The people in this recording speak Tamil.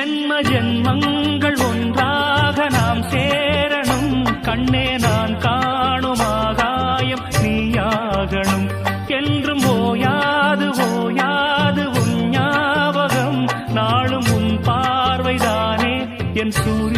ஜென்ம ஜென்மங்கள் ஒன்றாக நாம் சேரணும். கண்ணே நான் காணும் ஆகாயம் நீயாகணும். என்றும் ஓயாது ஓயாது உன் ஞாபகம், நாளும் உன் பார்வைதானே என் சூரிய